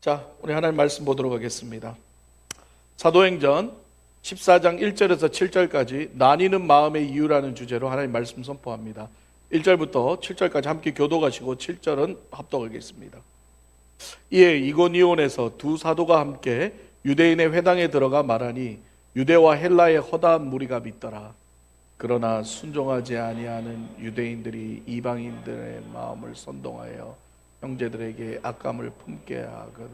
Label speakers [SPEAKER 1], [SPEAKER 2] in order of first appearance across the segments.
[SPEAKER 1] 자, 우리 하나님 말씀 보도록 하겠습니다. 사도행전 14장 1절에서 7절까지 나뉘는 마음의 이유라는 주제로 하나님 말씀 선포합니다. 1절부터 7절까지 함께 교독하시고 7절은 합독하겠습니다. 이에 이고니온에서 두 사도가 함께 유대인의 회당에 들어가 말하니 유대와 헬라의 허다한 무리가 믿더라. 그러나 순종하지 아니하는 유대인들이 이방인들의 마음을 선동하여 형제들에게 악감을 품게 하거늘.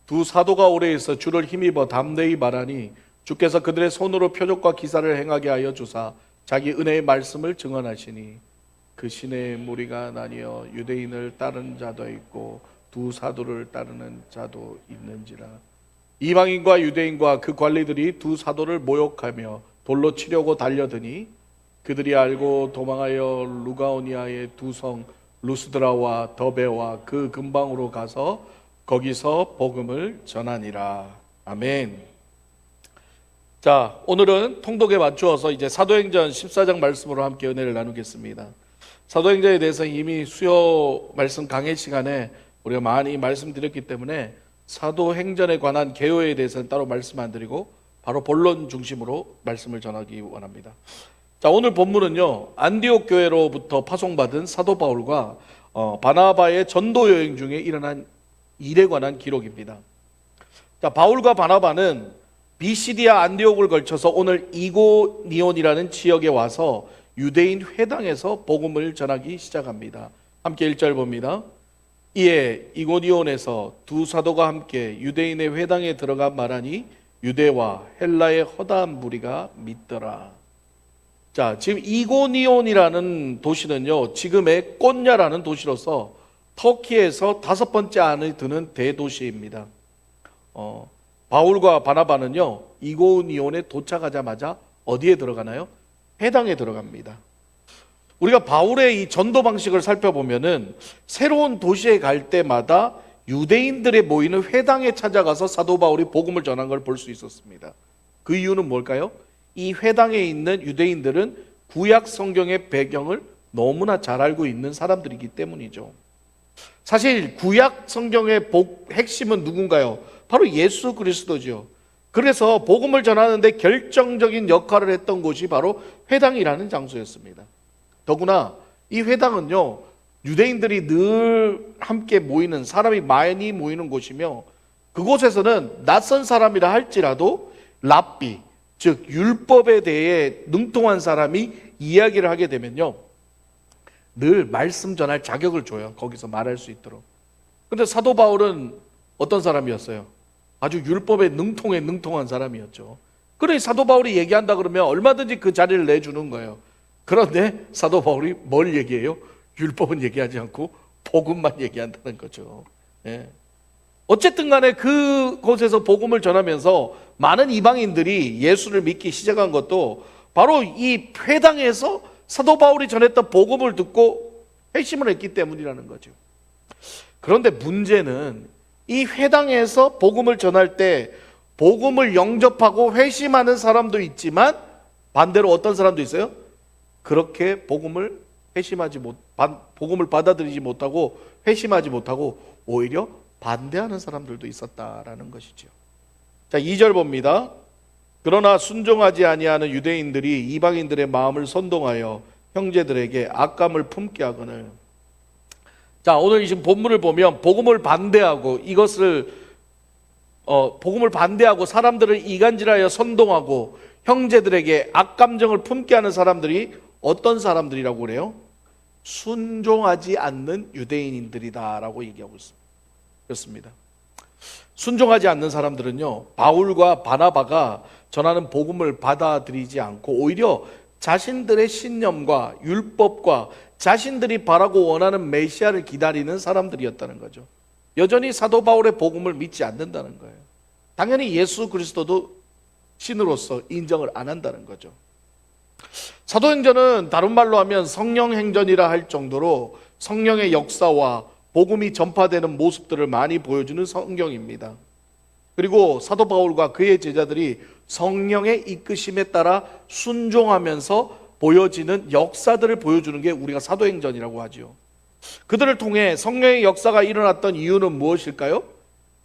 [SPEAKER 1] 두 사도가 오래 있어 주를 힘입어 담대히 말하니 주께서 그들의 손으로 표적과 기사를 행하게 하여 주사 자기 은혜의 말씀을 증언하시니 그 시내의 무리가 나뉘어 유대인을 따르는 자도 있고 두 사도를 따르는 자도 있는지라. 이방인과 유대인과 그 관리들이 두 사도를 모욕하며 돌로 치려고 달려드니 그들이 알고 도망하여 루가오니아의 두 성 루스드라와 더베와 그 근방으로 가서 거기서 복음을 전하니라. 아멘. 자, 오늘은 통독에 맞추어서 이제 사도행전 14장 말씀으로 함께 은혜를 나누겠습니다. 사도행전에 대해서 이미 수요 말씀 강해 시간에 우리가 많이 말씀드렸기 때문에 사도행전에 관한 개요에 대해서는 따로 말씀 안 드리고 바로 본론 중심으로 말씀을 전하기 원합니다. 자, 오늘 본문은요, 안디옥 교회로부터 파송받은 사도 바울과 바나바의 전도 여행 중에 일어난 일에 관한 기록입니다. 자, 바울과 바나바는 비시디아 안디옥을 걸쳐서 오늘 이고니온이라는 지역에 와서 유대인 회당에서 복음을 전하기 시작합니다. 함께 1절 봅니다. 이에 이고니온에서 두 사도가 함께 유대인의 회당에 들어가 말하니 유대와 헬라의 허다한 무리가 믿더라. 자, 지금 이고니온이라는 도시는요, 지금의 꼰야라는 도시로서 터키에서 5번째 안에 드는 대도시입니다. 바울과 바나바는요, 이고니온에 도착하자마자 어디에 들어가나요? 회당에 들어갑니다. 우리가 바울의 이 전도 방식을 살펴보면은 새로운 도시에 갈 때마다 유대인들의 모이는 회당에 찾아가서 사도 바울이 복음을 전한 걸 볼 수 있었습니다. 그 이유는 뭘까요? 이 회당에 있는 유대인들은 구약 성경의 배경을 너무나 잘 알고 있는 사람들이기 때문이죠. 사실 구약 성경의 핵심은 누군가요? 바로 예수 그리스도죠. 그래서 복음을 전하는데 결정적인 역할을 했던 곳이 바로 회당이라는 장소였습니다. 더구나 이 회당은요, 유대인들이 늘 함께 모이는, 사람이 많이 모이는 곳이며 그곳에서는 낯선 사람이라 할지라도 랍비, 즉 율법에 대해 능통한 사람이 이야기를 하게 되면요, 늘 말씀 전할 자격을 줘요. 거기서 말할 수 있도록. 근데 사도 바울은 어떤 사람이었어요? 아주 율법에 능통한 사람이었죠. 그래 사도 바울이 얘기한다 그러면 얼마든지 그 자리를 내주는 거예요. 그런데 사도 바울이 뭘 얘기해요? 율법은 얘기하지 않고 복음만 얘기한다는 거죠. 예. 어쨌든 간에 그곳에서 복음을 전하면서 많은 이방인들이 예수를 믿기 시작한 것도 바로 이 회당에서 사도 바울이 전했던 복음을 듣고 회심을 했기 때문이라는 거죠. 그런데 문제는 이 회당에서 복음을 전할 때 복음을 영접하고 회심하는 사람도 있지만 반대로 어떤 사람도 있어요? 그렇게 복음을 받아들이지 못하고 회심하지 못하고 오히려 반대하는 사람들도 있었다라는 것이죠. 자, 2절 봅니다. 그러나 순종하지 아니하는 유대인들이 이방인들의 마음을 선동하여 형제들에게 악감을 품게 하거늘. 자, 오늘 지금 본문을 보면 복음을 반대하고 복음을 반대하고 사람들을 이간질하여 선동하고 형제들에게 악감정을 품게 하는 사람들이 어떤 사람들이라고 그래요? 순종하지 않는 유대인들이다라고 얘기하고 있습니다. 그렇습니다. 순종하지 않는 사람들은요, 바울과 바나바가 전하는 복음을 받아들이지 않고 오히려 자신들의 신념과 율법과 자신들이 바라고 원하는 메시아를 기다리는 사람들이었다는 거죠. 여전히 사도 바울의 복음을 믿지 않는다는 거예요. 당연히 예수 그리스도도 신으로서 인정을 안 한다는 거죠. 사도행전은 다른 말로 하면 성령행전이라 할 정도로 성령의 역사와 복음이 전파되는 모습들을 많이 보여주는 성경입니다. 그리고 사도 바울과 그의 제자들이 성령의 이끄심에 따라 순종하면서 보여지는 역사들을 보여주는 게 우리가 사도행전이라고 하죠. 그들을 통해 성령의 역사가 일어났던 이유는 무엇일까요?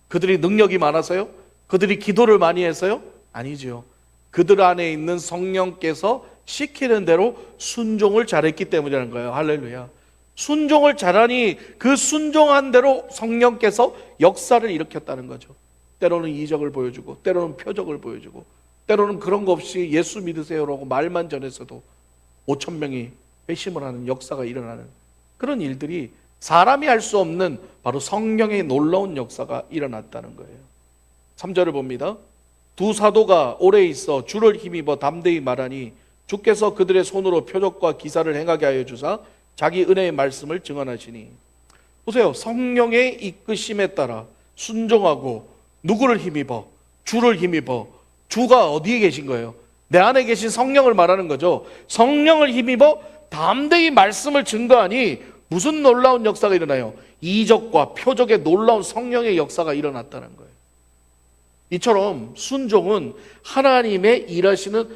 [SPEAKER 1] 그들이 능력이 많아서요? 그들이 기도를 많이 해서요? 아니지요. 그들 안에 있는 성령께서 시키는 대로 순종을 잘했기 때문이라는 거예요. 할렐루야. 순종을 잘하니 그 순종한 대로 성령께서 역사를 일으켰다는 거죠. 때로는 이적을 보여주고, 때로는 표적을 보여주고, 때로는 그런 거 없이 예수 믿으세요라고 말만 전했어도 5천 명이 회심을 하는 역사가 일어나는 그런 일들이 사람이 할 수 없는 바로 성령의 놀라운 역사가 일어났다는 거예요. 3절을 봅니다. 두 사도가 오래 있어 주를 힘입어 담대히 말하니 주께서 그들의 손으로 표적과 기사를 행하게 하여 주사 자기 은혜의 말씀을 증언하시니. 보세요. 성령의 이끄심에 따라 순종하고 누구를 힘입어? 주를 힘입어. 주가 어디에 계신 거예요? 내 안에 계신 성령을 말하는 거죠. 성령을 힘입어 담대히 말씀을 증거하니 무슨 놀라운 역사가 일어나요? 이적과 표적의 놀라운 성령의 역사가 일어났다는 거예요. 이처럼 순종은 하나님의 일하시는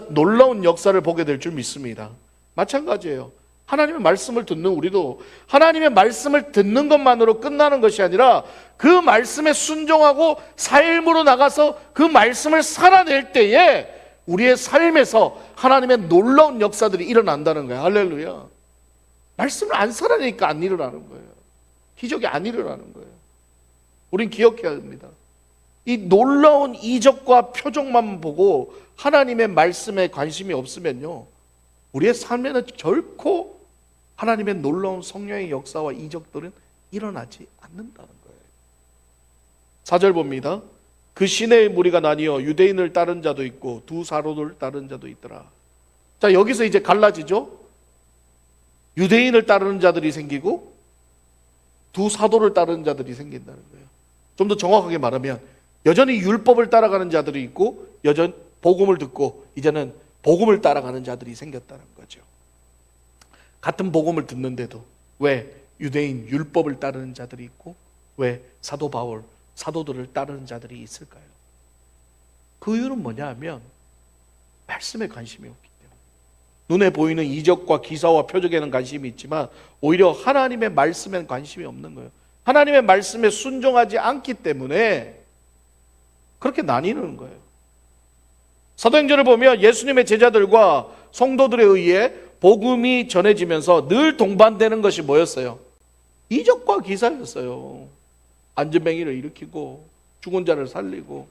[SPEAKER 1] 놀라운 역사를 보게 될 줄 믿습니다. 마찬가지예요. 하나님의 말씀을 듣는 우리도 하나님의 말씀을 듣는 것만으로 끝나는 것이 아니라 그 말씀에 순종하고 삶으로 나가서 그 말씀을 살아낼 때에 우리의 삶에서 하나님의 놀라운 역사들이 일어난다는 거예요. 할렐루야. 말씀을 안 살아내니까 안 일어나는 거예요. 기적이 안 일어나는 거예요. 우린 기억해야 합니다. 이 놀라운 이적과 표적만 보고 하나님의 말씀에 관심이 없으면요, 우리의 삶에는 결코 하나님의 놀라운 성령의 역사와 이적들은 일어나지 않는다는 거예요. 4절 봅니다. 그 시내의 무리가 나뉘어 유대인을 따른 자도 있고 두 사도를 따른 자도 있더라. 자, 여기서 이제 갈라지죠. 유대인을 따르는 자들이 생기고 두 사도를 따르는 자들이 생긴다는 거예요. 좀 더 정확하게 말하면 여전히 율법을 따라가는 자들이 있고 여전 복음을 듣고 이제는 복음을 따라가는 자들이 생겼다는 거죠. 같은 복음을 듣는데도 왜 유대인 율법을 따르는 자들이 있고 왜 사도 바울 사도들을 따르는 자들이 있을까요? 그 이유는 뭐냐 하면 말씀에 관심이 없기 때문에. 눈에 보이는 이적과 기사와 표적에는 관심이 있지만 오히려 하나님의 말씀에는 관심이 없는 거예요. 하나님의 말씀에 순종하지 않기 때문에 그렇게 나뉘는 거예요. 사도행전을 보면 예수님의 제자들과 성도들에 의해 복음이 전해지면서 늘 동반되는 것이 뭐였어요? 이적과 기사였어요. 안전뱅이를 일으키고 죽은 자를 살리고,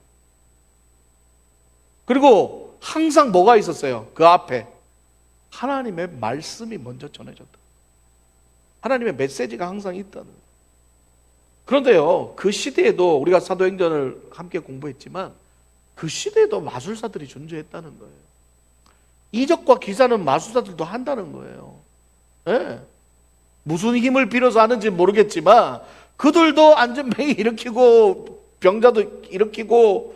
[SPEAKER 1] 그리고 항상 뭐가 있었어요? 그 앞에 하나님의 말씀이 먼저 전해졌다. 하나님의 메시지가 항상 있다는. 그런데요, 그 시대에도 우리가 사도행전을 함께 공부했지만 그 시대에도 마술사들이 존재했다는 거예요. 이적과 기사는 마술사들도 한다는 거예요. 네. 무슨 힘을 빌어서 하는지 모르겠지만 그들도 안전뱅이 일으키고 병자도 일으키고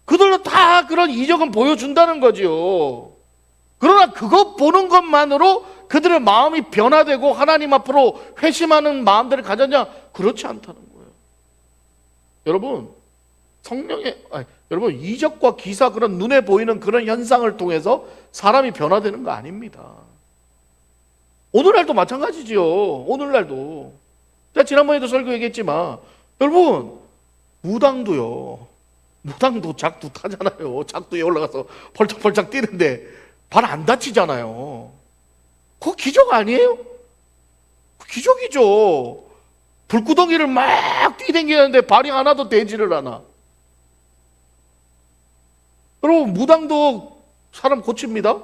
[SPEAKER 1] 그들도 다 그런 이적은 보여준다는 거죠. 그러나 그것 보는 것만으로 그들의 마음이 변화되고 하나님 앞으로 회심하는 마음들을 가졌냐? 그렇지 않다는 거예요. 여러분, 여러분, 이적과 기사, 그런 눈에 보이는 그런 현상을 통해서 사람이 변화되는 거 아닙니다. 오늘날도 마찬가지지요. 오늘날도. 제가 지난번에도 설교 얘기했지만 여러분, 무당도 작두 타잖아요. 작두에 올라가서 펄쩍펄쩍 뛰는데 발 안 다치잖아요. 그거 기적 아니에요? 기적이죠. 불구덩이를 막 뛰댕기는데 발이 하나도 되지를 않아. 여러분, 무당도 사람 고칩니다.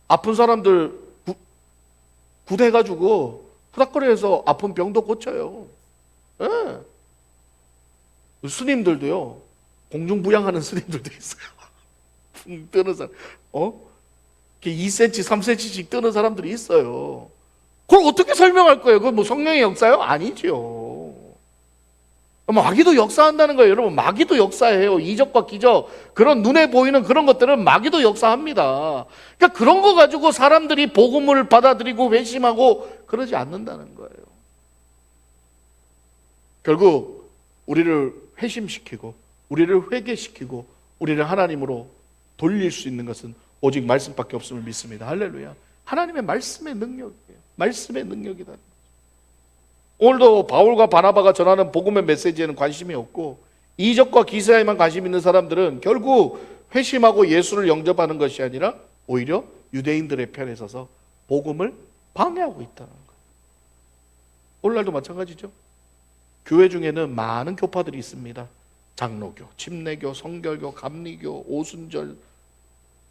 [SPEAKER 1] 아픈 사람들 굿해가지고 후닥거려서 아픈 병도 고쳐요. 네. 스님들도요, 공중부양하는 스님들도 있어요. 붕 뜨는 사람, 2cm, 3cm씩 뜨는 사람들이 있어요. 그걸 어떻게 설명할 거예요? 그건 뭐 성령의 역사요? 아니죠. 마귀도 역사한다는 거예요. 여러분, 마귀도 역사해요. 이적과 기적, 그런 눈에 보이는 그런 것들은 마귀도 역사합니다. 그러니까 그런 거 가지고 사람들이 복음을 받아들이고 회심하고 그러지 않는다는 거예요. 결국 우리를 회심시키고 우리를 회개시키고 우리를 하나님으로 돌릴 수 있는 것은 오직 말씀밖에 없음을 믿습니다. 할렐루야. 하나님의 말씀의 능력이에요. 말씀의 능력이다. 오늘도 바울과 바나바가 전하는 복음의 메시지에는 관심이 없고 이적과 기사에만 관심 있는 사람들은 결국 회심하고 예수를 영접하는 것이 아니라 오히려 유대인들의 편에 서서 복음을 방해하고 있다는 거예요. 오늘날도 마찬가지죠. 교회 중에는 많은 교파들이 있습니다. 장로교, 침례교, 성결교, 감리교, 오순절.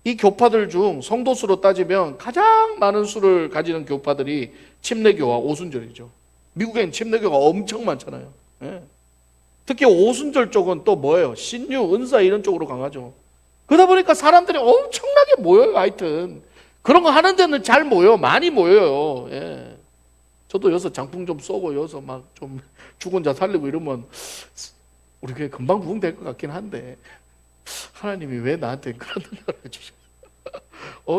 [SPEAKER 1] 이 교파들 중 성도수로 따지면 가장 많은 수를 가지는 교파들이 침례교와 오순절이죠. 미국엔 침례교가 엄청 많잖아요. 예. 특히 오순절 쪽은 또 뭐예요? 신유, 은사 이런 쪽으로 강하죠. 그러다 보니까 사람들이 엄청나게 모여요. 하여튼 그런 거 하는 데는 잘 모여요. 많이 모여요. 예. 저도 여기서 장풍 좀 쏘고 여기서 막 좀 죽은 자 살리고 이러면 우리 교회 금방 부흥될 것 같긴 한데 하나님이 왜 나한테 그런 능력을 주셔?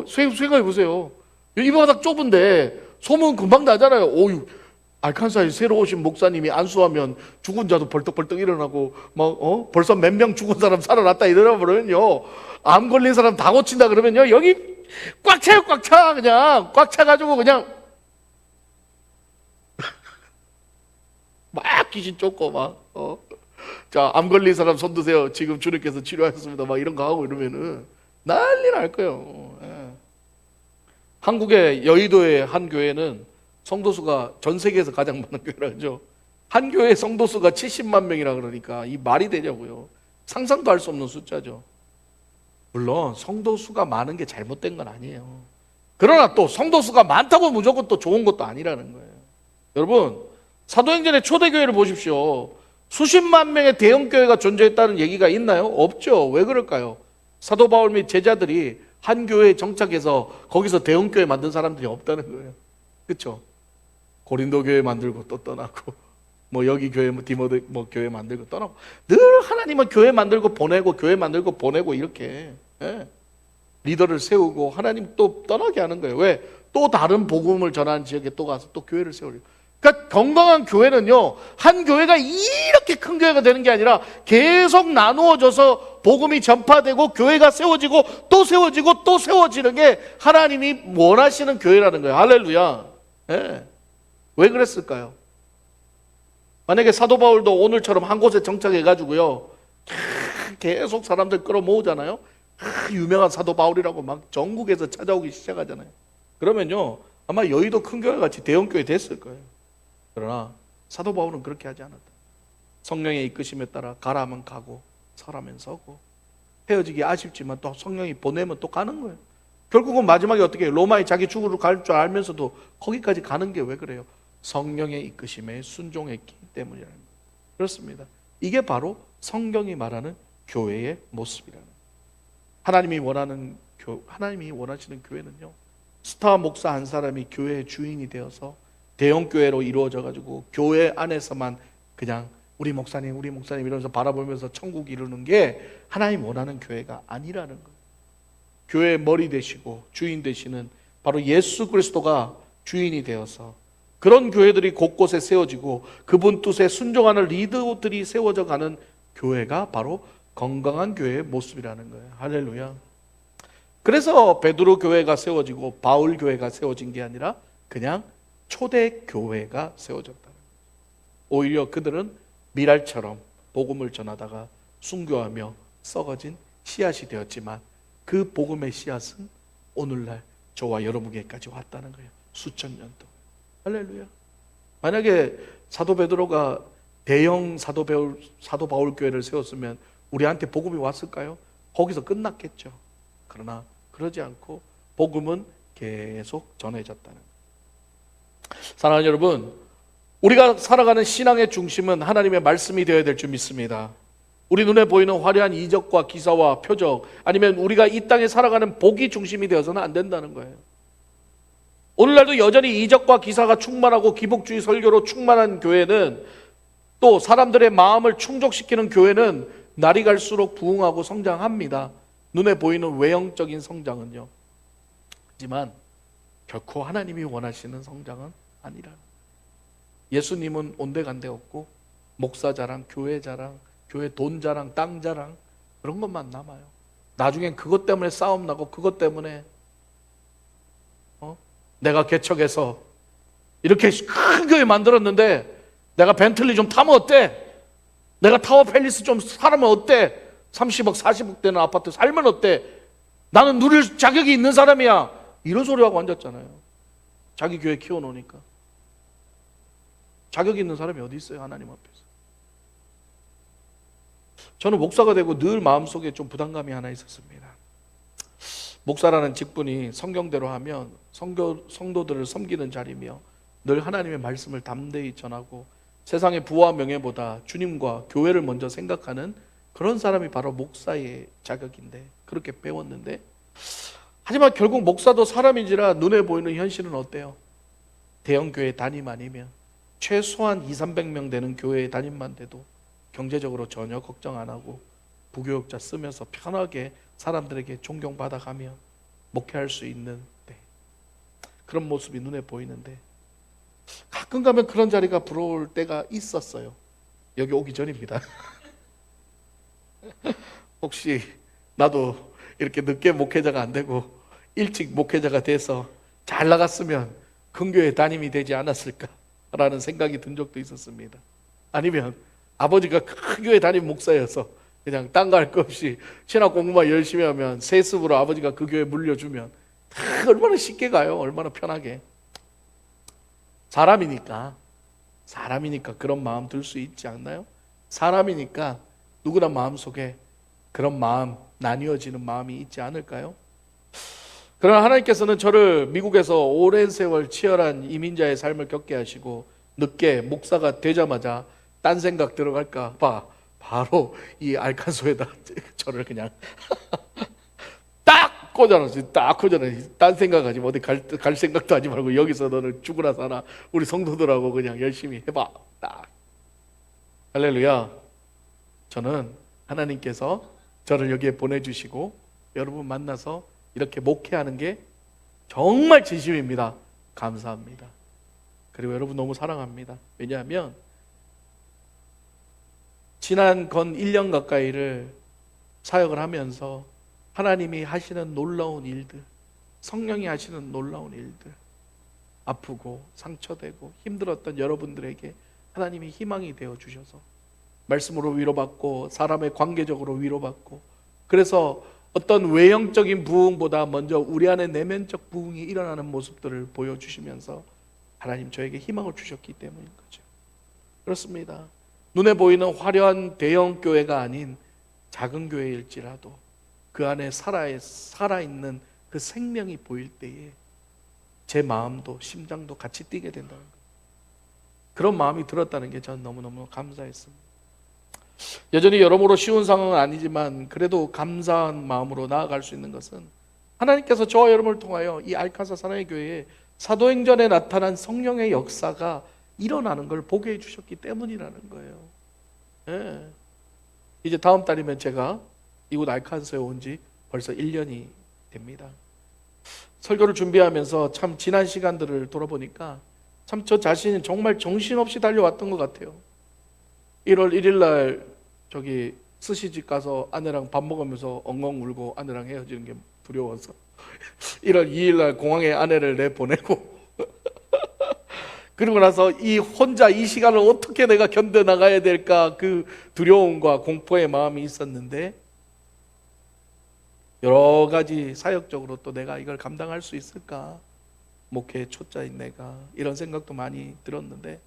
[SPEAKER 1] 생각해 보세요. 이 바닥 좁은데 소문 금방 나잖아요. 오유, 알칸사에 새로 오신 목사님이 안수하면 죽은 자도 벌떡벌떡 일어나고 막 벌써 몇 명 죽은 사람 살아났다 이러나 그러면요, 암 걸린 사람 다 고친다 그러면요, 여기 꽉 차요. 꽉 차. 그냥 꽉 차가지고 그냥 막 귀신 쫓고 자, 암 걸린 사람 손 드세요. 지금 주님께서 치료하셨습니다. 막 이런 거 하고 이러면은 난리 날 거예요. 예. 한국의 여의도의 한 교회는 성도수가 전 세계에서 가장 많은 교회라죠. 한 교회 성도수가 70만 명이라 그러니까 이 말이 되냐고요. 상상도 할 수 없는 숫자죠. 물론 성도수가 많은 게 잘못된 건 아니에요. 그러나 또 성도수가 많다고 무조건 또 좋은 것도 아니라는 거예요. 여러분, 사도행전의 초대교회를 보십시오. 수십만 명의 대형교회가 존재했다는 얘기가 있나요? 없죠. 왜 그럴까요? 사도 바울 및 제자들이 한 교회에 정착해서 거기서 대형교회 만든 사람들이 없다는 거예요. 그렇죠? 고린도 교회 만들고 또 떠나고 여기 교회 디모데 교회 만들고 떠나고, 늘 하나님은 교회 만들고 보내고 교회 만들고 보내고 이렇게 리더를 세우고 하나님 또 떠나게 하는 거예요. 왜? 또 다른 복음을 전하는 지역에 또 가서 또 교회를 세우려고. 그러니까 건강한 교회는요, 한 교회가 이렇게 큰 교회가 되는 게 아니라 계속 나누어져서 복음이 전파되고 교회가 세워지고 또 세워지고 또 세워지는 게 하나님이 원하시는 교회라는 거예요. 할렐루야. 네. 왜 그랬을까요? 만약에 사도 바울도 오늘처럼 한 곳에 정착해가지고요, 계속 사람들 끌어모으잖아요. 유명한 사도 바울이라고 막 전국에서 찾아오기 시작하잖아요. 그러면요, 아마 여의도 큰 교회 같이 대형 교회 됐을 거예요. 그러나 사도 바울은 그렇게 하지 않았다. 성령의 이끄심에 따라 가라면 가고 서라면 서고, 헤어지기 아쉽지만 또 성령이 보내면 또 가는 거예요. 결국은 마지막에 어떻게 해요? 로마에 자기 죽으러 갈 줄 알면서도 거기까지 가는 게 왜 그래요? 성령의 이끄심에 순종했기 때문이라는 거예요. 그렇습니다. 이게 바로 성경이 말하는 교회의 모습이라는 거예요. 하나님이 원하시는 교회는요, 스타 목사 한 사람이 교회의 주인이 되어서 대형 교회로 이루어져 가지고 교회 안에서만 그냥 우리 목사님 이러면서 바라보면서 천국 이루는 게 하나님 원하는 교회가 아니라는 거예요. 교회의 머리 되시고 주인 되시는 바로 예수 그리스도가 주인이 되어서 그런 교회들이 곳곳에 세워지고 그분 뜻에 순종하는 리더들이 세워져 가는 교회가 바로 건강한 교회의 모습이라는 거예요. 할렐루야. 그래서 베드로 교회가 세워지고 바울 교회가 세워진 게 아니라 그냥 초대 교회가 세워졌다는 거예요. 오히려 그들은 미랄처럼 복음을 전하다가 순교하며 썩어진 씨앗이 되었지만 그 복음의 씨앗은 오늘날 저와 여러분에게까지 왔다는 거예요. 수천 년 동안. 할렐루야. 만약에 사도 베드로가 대형 사도 바울 교회를 세웠으면 우리한테 복음이 왔을까요? 거기서 끝났겠죠. 그러나 그러지 않고 복음은 계속 전해졌다는 거예요. 사랑하는 여러분, 우리가 살아가는 신앙의 중심은 하나님의 말씀이 되어야 될 줄 믿습니다. 우리 눈에 보이는 화려한 이적과 기사와 표적, 아니면 우리가 이 땅에 살아가는 복이 중심이 되어서는 안 된다는 거예요. 오늘날도 여전히 이적과 기사가 충만하고 기복주의 설교로 충만한 교회는, 또 사람들의 마음을 충족시키는 교회는 날이 갈수록 부흥하고 성장합니다. 눈에 보이는 외형적인 성장은요. 하지만 결코 하나님이 원하시는 성장은 아니라는. 예수님은 온데간데 없고 목사 자랑, 교회 자랑, 교회 돈 자랑, 땅 자랑, 그런 것만 남아요. 나중엔 그것 때문에 싸움 나고, 그것 때문에 내가 개척해서 이렇게 큰 교회 만들었는데 내가 벤틀리 좀 타면 어때? 내가 타워 팰리스 좀 살면 어때? 30억, 40억 되는 아파트 살면 어때? 나는 누릴 자격이 있는 사람이야. 이런 소리하고 앉았잖아요. 자기 교회 키워놓으니까. 자격이 있는 사람이 어디 있어요, 하나님 앞에서. 저는 목사가 되고 늘 마음속에 좀 부담감이 하나 있었습니다. 목사라는 직분이 성경대로 하면 성도들을 섬기는 자리며 늘 하나님의 말씀을 담대히 전하고 세상의 부와 명예보다 주님과 교회를 먼저 생각하는 그런 사람이 바로 목사의 자격인데, 그렇게 배웠는데, 하지만 결국 목사도 사람인지라 눈에 보이는 현실은 어때요? 대형 교회 담임 아니면 최소한 200~300명 되는 교회에 담임만 돼도 경제적으로 전혀 걱정 안 하고 부교육자 쓰면서 편하게 사람들에게 존경받아가며 목회할 수 있는 그런 모습이 눈에 보이는데, 가끔 가면 그런 자리가 부러울 때가 있었어요. 여기 오기 전입니다. 혹시 나도 이렇게 늦게 목회자가 안 되고 일찍 목회자가 돼서 잘 나갔으면 큰 교회 담임이 되지 않았을까라는 생각이 든 적도 있었습니다. 아니면 아버지가 큰 교회 담임 목사여서 그냥 딴 거 할 거 없이 신학 공부만 열심히 하면 세습으로 아버지가 그 교회 물려주면 얼마나 쉽게 가요. 얼마나 편하게. 사람이니까 그런 마음 들 수 있지 않나요? 사람이니까 누구나 마음속에 그런 마음, 나뉘어지는 마음이 있지 않을까요? 그러나 하나님께서는 저를 미국에서 오랜 세월 치열한 이민자의 삶을 겪게 하시고 늦게 목사가 되자마자 딴 생각 들어갈까 봐 바로 이 알칸소에다 저를 그냥 딱 꽂아놨어요. 딱 꽂아놨어요. 딴 생각하지 마. 어디 갈 생각도 하지 말고 여기서 너는 죽으나 사나 우리 성도들하고 그냥 열심히 해봐. 딱. 할렐루야. 저는 하나님께서 저를 여기에 보내주시고 여러분 만나서 이렇게 목회하는 게 정말 진심입니다. 감사합니다. 그리고 여러분 너무 사랑합니다. 왜냐하면 지난 건 1년 가까이를 사역을 하면서 하나님이 하시는 놀라운 일들, 성령이 하시는 놀라운 일들, 아프고 상처되고 힘들었던 여러분들에게 하나님이 희망이 되어 주셔서 말씀으로 위로받고 사람의 관계적으로 위로받고, 그래서 어떤 외형적인 부흥보다 먼저 우리 안에 내면적 부흥이 일어나는 모습들을 보여주시면서 하나님 저에게 희망을 주셨기 때문인 거죠. 그렇습니다. 눈에 보이는 화려한 대형 교회가 아닌 작은 교회일지라도 그 안에 살아있는 그 생명이 보일 때에 제 마음도 심장도 같이 뛰게 된다는 거예요. 그런 마음이 들었다는 게 저는 너무너무 감사했습니다. 여전히 여러모로 쉬운 상황은 아니지만 그래도 감사한 마음으로 나아갈 수 있는 것은 하나님께서 저와 여러분을 통하여 이 알칸사 사랑의 교회에 사도행전에 나타난 성령의 역사가 일어나는 걸 보게 해주셨기 때문이라는 거예요. 예. 이제 다음 달이면 제가 이곳 알칸사에 온 지 벌써 1년이 됩니다. 설교를 준비하면서 참 지난 시간들을 돌아보니까 참 저 자신이 정말 정신없이 달려왔던 것 같아요. 1월 1일 날 저기 스시집 가서 아내랑 밥 먹으면서 엉엉 울고 아내랑 헤어지는 게 두려워서 1월 2일 날 공항에 아내를 내보내고 그리고 나서 혼자 이 시간을 어떻게 내가 견뎌나가야 될까, 그 두려움과 공포의 마음이 있었는데 여러 가지 사역적으로 또 내가 이걸 감당할 수 있을까, 목회 초짜인 내가, 이런 생각도 많이 들었는데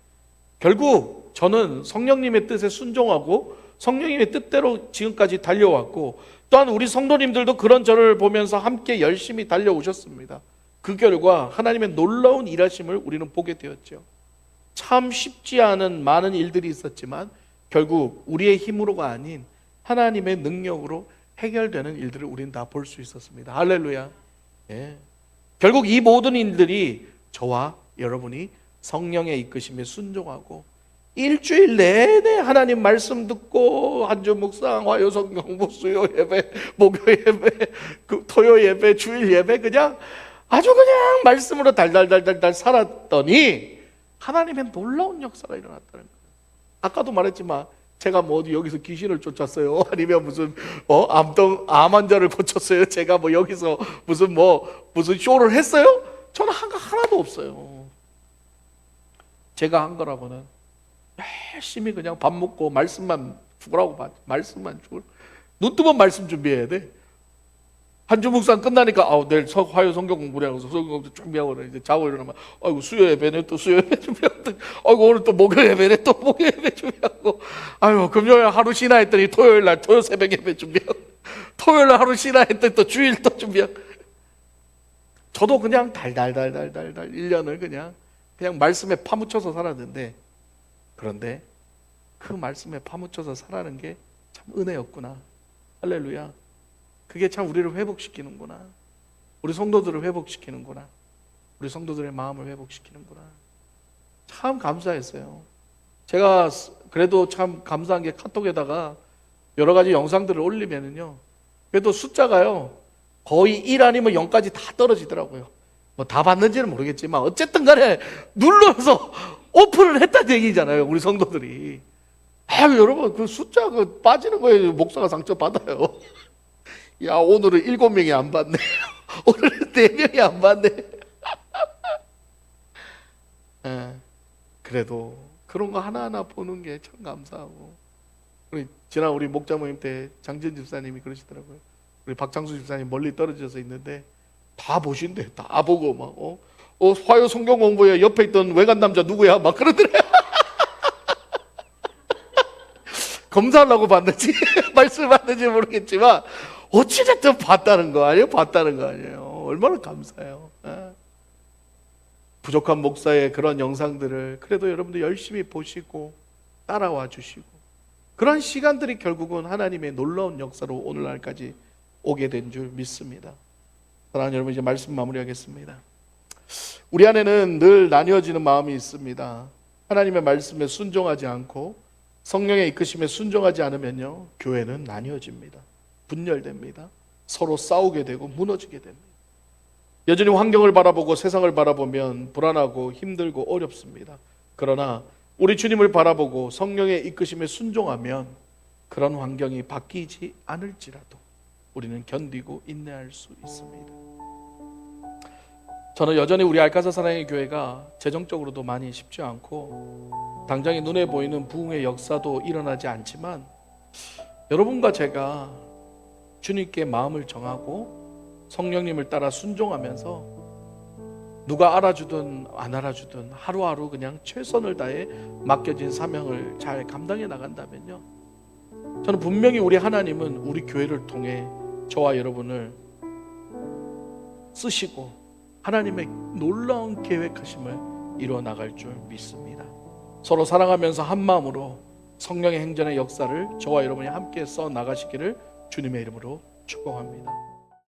[SPEAKER 1] 결국 저는 성령님의 뜻에 순종하고 성령님의 뜻대로 지금까지 달려왔고, 또한 우리 성도님들도 그런 저를 보면서 함께 열심히 달려오셨습니다. 그 결과 하나님의 놀라운 일하심을 우리는 보게 되었죠. 참 쉽지 않은 많은 일들이 있었지만 결국 우리의 힘으로가 아닌 하나님의 능력으로 해결되는 일들을 우리는 다 볼 수 있었습니다. 할렐루야. 예. 결국 이 모든 일들이 저와 여러분이 성령의 이끄심에 순종하고 일주일 내내 하나님 말씀 듣고 한 주 묵상, 화요 성경 공부, 수요 예배, 목요 예배, 토요 예배, 주일 예배, 그냥 아주 그냥 말씀으로 달달달달달 살았더니 하나님의 놀라운 역사가 일어났다는 거예요. 아까도 말했지만 제가 뭐 어디 여기서 귀신을 쫓았어요? 아니면 무슨 암 환자를 고쳤어요? 제가 뭐 여기서 무슨 쇼를 했어요? 저는 한 거 하나도 없어요. 제가 한 거라고는 열심히 그냥 밥 먹고 말씀만 죽으라고 말씀만 죽으라고. 눈 뜨면 말씀 준비해야 돼. 한 주 묵상 끝나니까 내일 화요 성경 공부하고 성경 공부 준비하고 이제 자고 일어나면 아이고 수요 예배네 또 수요 예배 준비하고 아이고 오늘 또 목요 예배네 또 목요 예배 준비하고 아이고 금요일 하루 쉬나 했더니 토요일 날 토요 새벽 예배 준비하고 토요일 날 하루 쉬나 했더니 또 주일 또 준비하고. 저도 그냥 달달달달달 1년을 그냥 말씀에 파묻혀서 살았는데, 그런데 그 말씀에 파묻혀서 살아는 게 참 은혜였구나. 할렐루야. 그게 참 우리를 회복시키는구나. 우리 성도들을 회복시키는구나. 우리 성도들의 마음을 회복시키는구나. 참 감사했어요. 제가 그래도 참 감사한 게 카톡에다가 여러 가지 영상들을 올리면은요, 그래도 숫자가요 거의 1 아니면 0까지 다 떨어지더라고요. 뭐 다 봤는지는 모르겠지만 어쨌든 간에 눌러서 오픈을 했다는 얘기잖아요, 우리 성도들이. 여러분 그 숫자 빠지는 거에 목사가 상처 받아요. 야, 오늘은 7명이 안 봤네. 오늘은 4명이 안 봤네. 그래도 그런 거 하나하나 보는 게 참 감사하고. 지난 우리 목자 모임 때 장진 집사님이 그러시더라고요. 우리 박창수 집사님 멀리 떨어져서 있는데 다 보신대. 다 보고 막 화요 성경 공부에 옆에 있던 외간 남자 누구야? 막 그러더래요. 검사하려고 봤는지 말씀을 받는지 모르겠지만 어찌됐든 봤다는 거 아니에요? 봤다는 거 아니에요? 얼마나 감사해요. 부족한 목사의 그런 영상들을 그래도 여러분들 열심히 보시고 따라와 주시고, 그런 시간들이 결국은 하나님의 놀라운 역사로 오늘날까지 오게 된 줄 믿습니다. 사랑하는 여러분, 이제 말씀 마무리하겠습니다. 우리 안에는 늘 나뉘어지는 마음이 있습니다. 하나님의 말씀에 순종하지 않고 성령의 이끄심에 순종하지 않으면요, 교회는 나뉘어집니다. 분열됩니다. 서로 싸우게 되고 무너지게 됩니다. 여전히 환경을 바라보고 세상을 바라보면 불안하고 힘들고 어렵습니다. 그러나 우리 주님을 바라보고 성령의 이끄심에 순종하면 그런 환경이 바뀌지 않을지라도 우리는 견디고 인내할 수 있습니다. 저는 여전히 우리 알카사 사랑의 교회가 재정적으로도 많이 쉽지 않고 당장에 눈에 보이는 부흥의 역사도 일어나지 않지만, 여러분과 제가 주님께 마음을 정하고 성령님을 따라 순종하면서 누가 알아주든 안 알아주든 하루하루 그냥 최선을 다해 맡겨진 사명을 잘 감당해 나간다면요, 저는 분명히 우리 하나님은 우리 교회를 통해 저와 여러분을 쓰시고 하나님의 놀라운 계획하심을 이루어 나갈 줄 믿습니다. 서로 사랑하면서 한 마음으로 성령의 행전의 역사를 저와 여러분이 함께 써 나가시기를 주님의 이름으로 축복합니다.